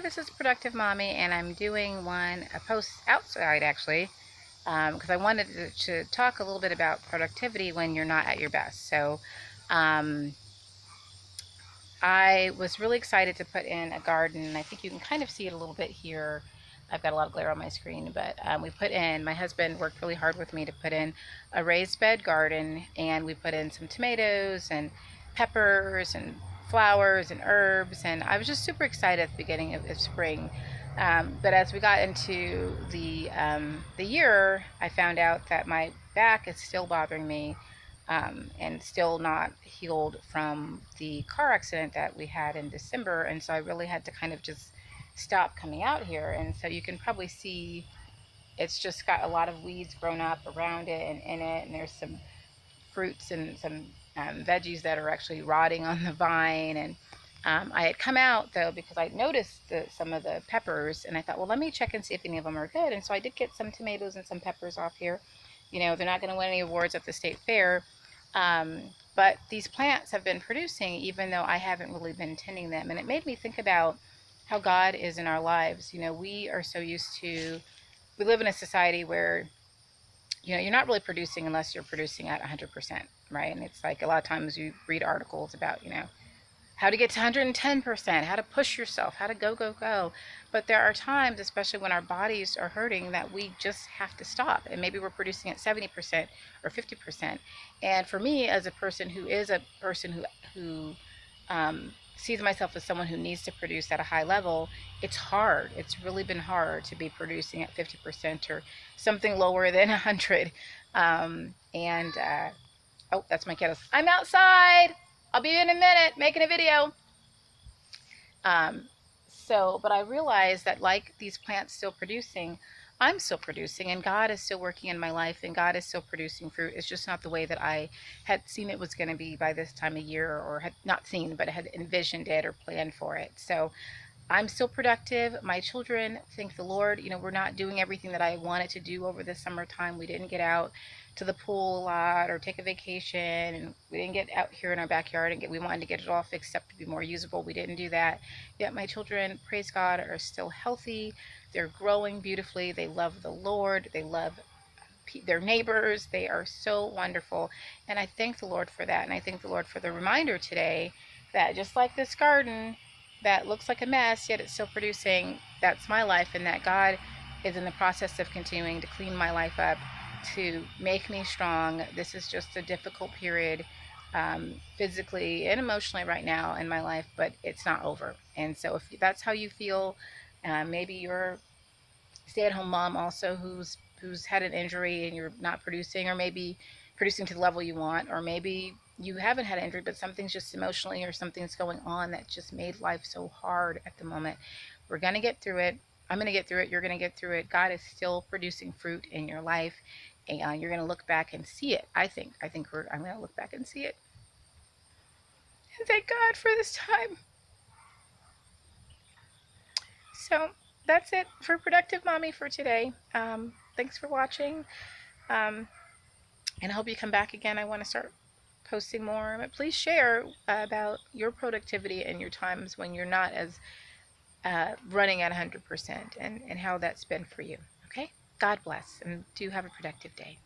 this is Productive Mommy, and I'm doing a post outside actually, because I wanted to talk a little bit about productivity when you're not at your best. So, um, I was really excited to put in a garden, and I think you can kind of see it a little bit here. I've got a lot of glare on my screen, but my husband worked really hard with me to put in a raised bed garden, and we put in some tomatoes and peppers and flowers and herbs, and I was just super excited at the beginning of spring. But as we got into the year, I found out that my back is still bothering me, and still not healed from the car accident that we had in December. And so I really had to kind of just stop coming out here. And so you can probably see it's just got a lot of weeds grown up around it and in it. And there's some fruits and some veggies that are actually rotting on the vine. And I had come out though because I noticed some of the peppers, and I thought, well, let me check and see if any of them are good. And so I did get some tomatoes and some peppers off here. You know, they're not going to win any awards at the state fair, um, but these plants have been producing even though I haven't really been tending them. And it made me think about how God is in our lives. You know, we are so used to, we live in a society where, you know, you're not really producing unless you're producing at 100%, right? And it's like a lot of times you read articles about, you know, how to get to 110%, how to push yourself, how to go, go, go. But there are times, especially when our bodies are hurting, that we just have to stop. And maybe we're producing at 70% or 50%. And for me, as a person who is a person who sees myself as someone who needs to produce at a high level, it's hard. It's really been hard to be producing at 50% or something lower than 100. Oh, that's my kiddos. I'm outside. I'll be in a minute making a video. Um, but I realized that like these plants still producing, I'm still producing, and God is still working in my life, and God is still producing fruit. It's just not the way that I had seen it was going to be by this time of year, or had not seen, but had envisioned it or planned for it. So I'm still productive. My children, thank the Lord, you know, we're not doing everything that I wanted to do over the summertime. We didn't get out to the pool a lot or take a vacation, and we didn't get out here in our backyard and we wanted to get it all fixed up to be more usable. We didn't do that. Yet my children, praise God, are still healthy. They're growing beautifully. They love the Lord. They love their neighbors. They are so wonderful. And I thank the Lord for that. And I thank the Lord for the reminder today that just like this garden that looks like a mess, yet it's still producing, that's my life, and that God is in the process of continuing to clean my life up to make me strong. This is just a difficult period, physically and emotionally right now in my life, but it's not over. And so if that's how you feel, maybe you're stay-at-home mom also who's had an injury and you're not producing, or maybe producing to the level you want, or maybe you haven't had an injury but something's just emotionally or something's going on that just made life so hard at the moment. We're going to get through it. I'm going to get through it. You're going to get through it. God is still producing fruit in your life, and you're going to look back and see it. I'm going to look back and see it and thank God for this time. So that's it for Productive Mommy for today. Thanks for watching. Um, and I hope you come back again. I want to start posting more. But please share about your productivity and your times when you're not as running at 100%, and how that's been for you. Okay? God bless, and do have a productive day.